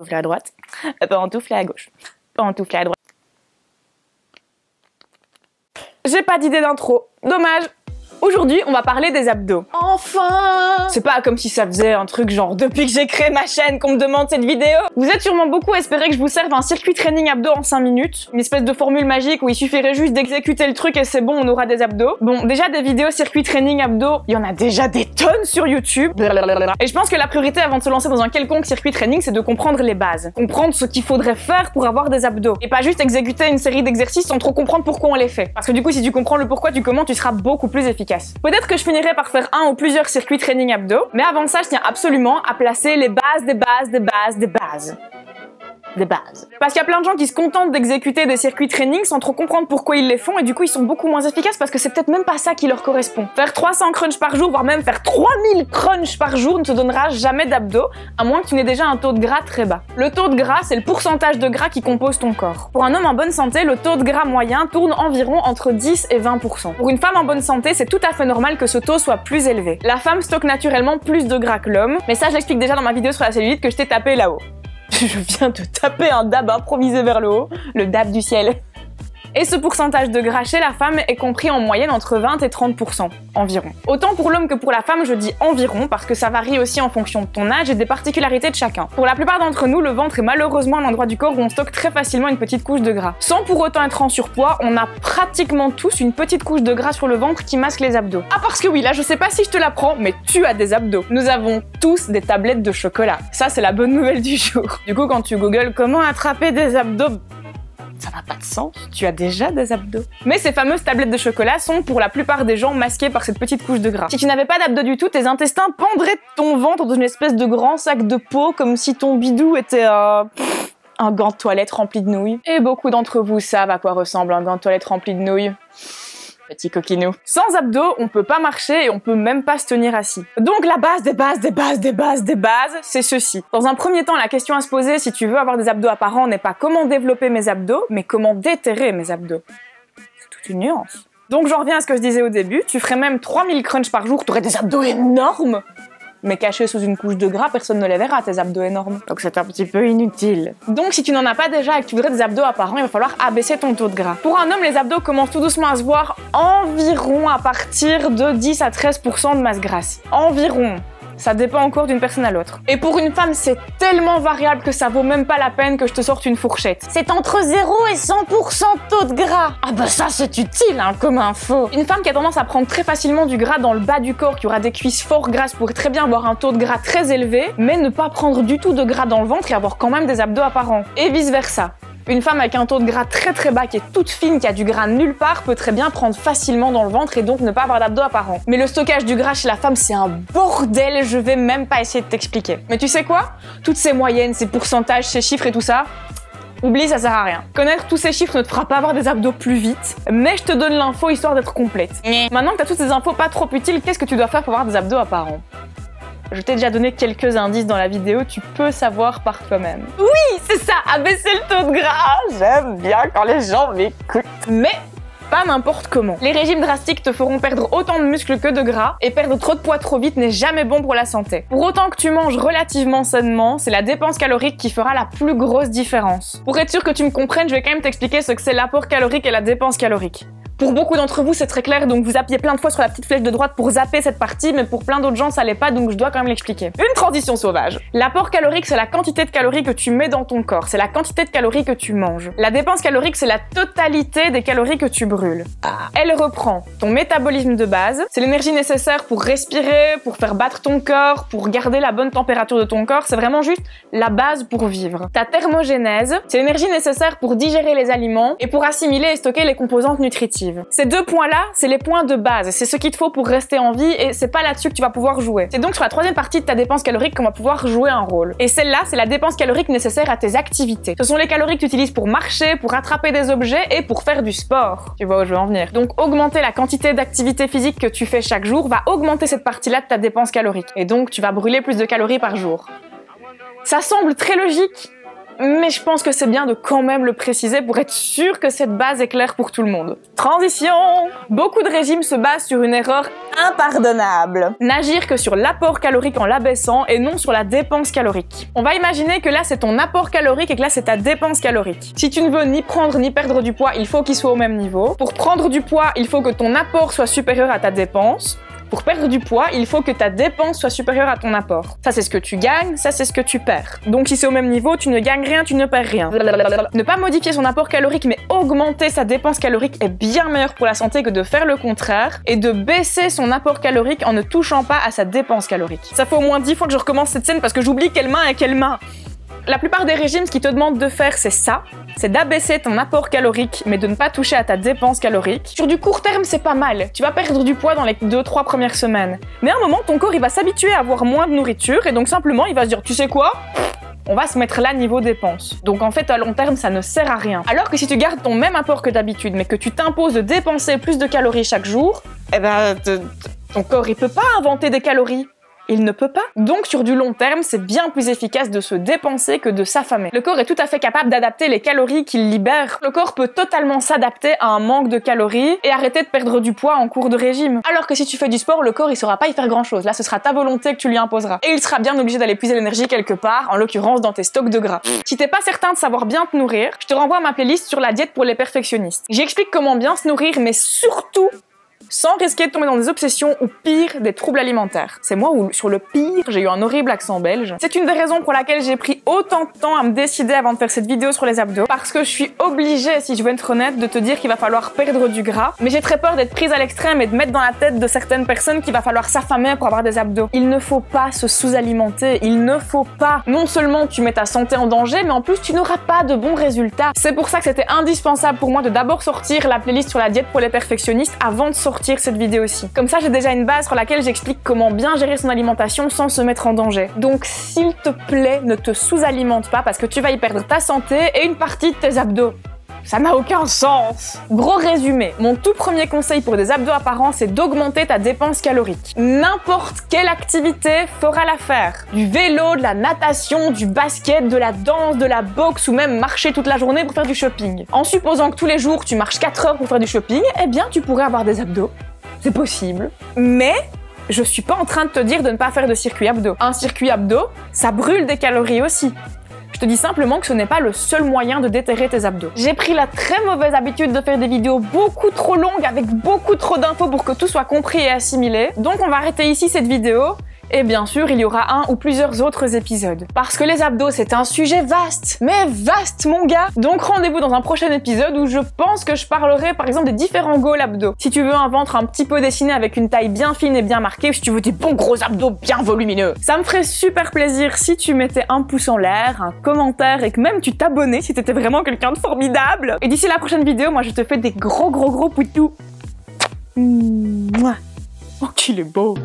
Pantoufler à droite, pantoufler à gauche, pantoufler à droite. J'ai pas d'idée d'intro, dommage. Aujourd'hui, on va parler des abdos. Enfin! C'est pas comme si ça faisait un truc genre depuis que j'ai créé ma chaîne qu'on me demande cette vidéo. Vous êtes sûrement beaucoup à espérer que je vous serve un circuit training abdos en 5 minutes. Une espèce de formule magique où il suffirait juste d'exécuter le truc et c'est bon, on aura des abdos. Bon, déjà des vidéos circuit training abdos, il y en a déjà des tonnes sur YouTube. Et je pense que la priorité avant de se lancer dans un quelconque circuit training, c'est de comprendre les bases. Comprendre ce qu'il faudrait faire pour avoir des abdos. Et pas juste exécuter une série d'exercices sans trop comprendre pourquoi on les fait. Parce que du coup, si tu comprends le pourquoi du comment, tu seras beaucoup plus efficace. Peut-être que je finirai par faire un ou plusieurs circuits training abdos, mais avant ça, je tiens absolument à placer les bases des bases des bases des bases. Des bases. Parce qu'il y a plein de gens qui se contentent d'exécuter des circuits training sans trop comprendre pourquoi ils les font et du coup ils sont beaucoup moins efficaces parce que c'est peut-être même pas ça qui leur correspond. Faire 300 crunchs par jour, voire même faire 3000 crunchs par jour ne te donnera jamais d'abdos, à moins que tu n'aies déjà un taux de gras très bas. Le taux de gras, c'est le pourcentage de gras qui compose ton corps. Pour un homme en bonne santé, le taux de gras moyen tourne environ entre 10 et 20%. Pour une femme en bonne santé, c'est tout à fait normal que ce taux soit plus élevé. La femme stocke naturellement plus de gras que l'homme, mais ça je l'explique déjà dans ma vidéo sur la cellulite que je t'ai tapé là-haut. Je viens de taper un dab improvisé vers le haut, le dab du ciel. Et ce pourcentage de gras chez la femme est compris en moyenne entre 20 et 30% environ. Autant pour l'homme que pour la femme, je dis environ parce que ça varie aussi en fonction de ton âge et des particularités de chacun. Pour la plupart d'entre nous, le ventre est malheureusement un endroit du corps où on stocke très facilement une petite couche de gras. Sans pour autant être en surpoids, on a pratiquement tous une petite couche de gras sur le ventre qui masque les abdos. Ah parce que oui, là je sais pas si je te l'apprends, mais tu as des abdos. Nous avons tous des tablettes de chocolat. Ça c'est la bonne nouvelle du jour. Du coup quand tu googles comment attraper des abdos, ça n'a pas de sens, tu as déjà des abdos. Mais ces fameuses tablettes de chocolat sont pour la plupart des gens masquées par cette petite couche de gras. Si tu n'avais pas d'abdos du tout, tes intestins pendraient de ton ventre dans une espèce de grand sac de peau comme si ton bidou était un gant de toilette rempli de nouilles. Et beaucoup d'entre vous savent à quoi ressemble un gant de toilette rempli de nouilles. Petit coquinou. Sans abdos, on peut pas marcher et on peut même pas se tenir assis. Donc la base des bases des bases des bases des bases, c'est ceci. Dans un premier temps, la question à se poser si tu veux avoir des abdos apparents n'est pas comment développer mes abdos, mais comment déterrer mes abdos. C'est toute une nuance. Donc j'en reviens à ce que je disais au début, tu ferais même 3000 crunchs par jour, t'aurais des abdos énormes. Mais cachés sous une couche de gras, personne ne les verra, tes abdos énormes. Donc c'est un petit peu inutile. Donc si tu n'en as pas déjà et que tu voudrais des abdos apparents, il va falloir abaisser ton taux de gras. Pour un homme, les abdos commencent tout doucement à se voir environ à partir de 10 à 13% de masse grasse. Environ. Ça dépend encore d'une personne à l'autre. Et pour une femme, c'est tellement variable que ça vaut même pas la peine que je te sorte une fourchette. C'est entre 0 et 100% taux de gras. Ah bah ça c'est utile hein, comme info. Une femme qui a tendance à prendre très facilement du gras dans le bas du corps, qui aura des cuisses fort grasses, pourrait très bien avoir un taux de gras très élevé, mais ne pas prendre du tout de gras dans le ventre et avoir quand même des abdos apparents. Et vice versa. Une femme avec un taux de gras très très bas, qui est toute fine, qui a du gras nulle part, peut très bien prendre facilement dans le ventre et donc ne pas avoir d'abdos apparents. Mais le stockage du gras chez la femme, c'est un bordel, je vais même pas essayer de t'expliquer. Mais tu sais quoi? Toutes ces moyennes, ces pourcentages, ces chiffres et tout ça, oublie, ça sert à rien. Connaître tous ces chiffres ne te fera pas avoir des abdos plus vite, mais je te donne l'info histoire d'être complète. Maintenant que t'as toutes ces infos pas trop utiles, qu'est-ce que tu dois faire pour avoir des abdos apparents? Je t'ai déjà donné quelques indices dans la vidéo, tu peux savoir par toi-même. Oui, c'est ça, abaisser le taux de gras. J'aime bien quand les gens m'écoutent. Mais pas n'importe comment. Les régimes drastiques te feront perdre autant de muscles que de gras, et perdre trop de poids trop vite n'est jamais bon pour la santé. Pour autant que tu manges relativement sainement, c'est la dépense calorique qui fera la plus grosse différence. Pour être sûr que tu me comprennes, je vais quand même t'expliquer ce que c'est l'apport calorique et la dépense calorique. Pour beaucoup d'entre vous, c'est très clair, donc vous appuyez plein de fois sur la petite flèche de droite pour zapper cette partie, mais pour plein d'autres gens, ça l'est pas, donc je dois quand même l'expliquer. Une transition sauvage. L'apport calorique, c'est la quantité de calories que tu mets dans ton corps, c'est la quantité de calories que tu manges. La dépense calorique, c'est la totalité des calories que tu brûles. Elle reprend ton métabolisme de base, c'est l'énergie nécessaire pour respirer, pour faire battre ton corps, pour garder la bonne température de ton corps, c'est vraiment juste la base pour vivre. Ta thermogénèse, c'est l'énergie nécessaire pour digérer les aliments et pour assimiler et stocker les composantes nutritives. Ces deux points-là, c'est les points de base, c'est ce qu'il te faut pour rester en vie et c'est pas là-dessus que tu vas pouvoir jouer. C'est donc sur la troisième partie de ta dépense calorique qu'on va pouvoir jouer un rôle. Et celle-là, c'est la dépense calorique nécessaire à tes activités. Ce sont les calories que tu utilises pour marcher, pour attraper des objets et pour faire du sport. Tu vois où je veux en venir. Donc augmenter la quantité d'activité physique que tu fais chaque jour va augmenter cette partie-là de ta dépense calorique. Et donc tu vas brûler plus de calories par jour. Ça semble très logique, mais je pense que c'est bien de quand même le préciser pour être sûr que cette base est claire pour tout le monde. Transition! Beaucoup de régimes se basent sur une erreur impardonnable. N'agir que sur l'apport calorique en l'abaissant et non sur la dépense calorique. On va imaginer que là c'est ton apport calorique et que là c'est ta dépense calorique. Si tu ne veux ni prendre ni perdre du poids, il faut qu'ils soient au même niveau. Pour prendre du poids, il faut que ton apport soit supérieur à ta dépense. Pour perdre du poids, il faut que ta dépense soit supérieure à ton apport. Ça, c'est ce que tu gagnes, ça, c'est ce que tu perds. Donc, si c'est au même niveau, tu ne gagnes rien, tu ne perds rien. Ne pas modifier son apport calorique, mais augmenter sa dépense calorique est bien meilleur pour la santé que de faire le contraire et de baisser son apport calorique en ne touchant pas à sa dépense calorique. Ça fait au moins 10 fois que je recommence cette scène parce que j'oublie quelle main est quelle main. La plupart des régimes, ce qu'ils te demandent de faire, c'est ça. C'est d'abaisser ton apport calorique, mais de ne pas toucher à ta dépense calorique. Sur du court terme, c'est pas mal. Tu vas perdre du poids dans les 2-3 premières semaines. Mais à un moment, ton corps, il va s'habituer à avoir moins de nourriture, et donc simplement, il va se dire, tu sais quoi ? On va se mettre là niveau dépenses. Donc en fait, à long terme, ça ne sert à rien. Alors que si tu gardes ton même apport que d'habitude, mais que tu t'imposes de dépenser plus de calories chaque jour, eh ben, ton corps, il peut pas inventer des calories. Il ne peut pas. Donc sur du long terme, c'est bien plus efficace de se dépenser que de s'affamer. Le corps est tout à fait capable d'adapter les calories qu'il libère. Le corps peut totalement s'adapter à un manque de calories et arrêter de perdre du poids en cours de régime. Alors que si tu fais du sport, le corps il saura pas y faire grand chose. Là, ce sera ta volonté que tu lui imposeras. Et il sera bien obligé d'aller puiser l'énergie quelque part, en l'occurrence dans tes stocks de gras. Si t'es pas certain de savoir bien te nourrir, je te renvoie à ma playlist sur la diète pour les perfectionnistes. J'explique comment bien se nourrir, mais surtout sans risquer de tomber dans des obsessions ou pire, des troubles alimentaires. C'est moi où, sur le pire, j'ai eu un horrible accent belge. C'est une des raisons pour laquelle j'ai pris autant de temps à me décider avant de faire cette vidéo sur les abdos, parce que je suis obligée, si je veux être honnête, de te dire qu'il va falloir perdre du gras, mais j'ai très peur d'être prise à l'extrême et de mettre dans la tête de certaines personnes qu'il va falloir s'affamer pour avoir des abdos. Il ne faut pas se sous-alimenter, il ne faut pas. Non seulement tu mets ta santé en danger, mais en plus tu n'auras pas de bons résultats. C'est pour ça que c'était indispensable pour moi de d'abord sortir la playlist sur la diète pour les perfectionnistes avant de sortir cette vidéo-ci. Comme ça, j'ai déjà une base sur laquelle j'explique comment bien gérer son alimentation sans se mettre en danger. Donc, s'il te plaît, ne te sous-alimente pas parce que tu vas y perdre ta santé et une partie de tes abdos. Ça n'a aucun sens. Gros résumé, mon tout premier conseil pour des abdos apparents, c'est d'augmenter ta dépense calorique. N'importe quelle activité fera l'affaire. Du vélo, de la natation, du basket, de la danse, de la boxe ou même marcher toute la journée pour faire du shopping. En supposant que tous les jours tu marches 4 heures pour faire du shopping, eh bien tu pourrais avoir des abdos. C'est possible. Mais je suis pas en train de te dire de ne pas faire de circuit abdos. Un circuit abdos, ça brûle des calories aussi. Je te dis simplement que ce n'est pas le seul moyen de déterrer tes abdos. J'ai pris la très mauvaise habitude de faire des vidéos beaucoup trop longues avec beaucoup trop d'infos pour que tout soit compris et assimilé. Donc on va arrêter ici cette vidéo. Et bien sûr, il y aura un ou plusieurs autres épisodes. Parce que les abdos, c'est un sujet vaste. Mais vaste, mon gars! Donc rendez-vous dans un prochain épisode où je pense que je parlerai par exemple des différents goals abdos. Si tu veux un ventre un petit peu dessiné avec une taille bien fine et bien marquée, ou si tu veux des bons gros abdos bien volumineux. Ça me ferait super plaisir si tu mettais un pouce en l'air, un commentaire et que même tu t'abonnais si t'étais vraiment quelqu'un de formidable. Et d'ici la prochaine vidéo, moi je te fais des gros poutous. Mouah. Oh, qu'il est beau!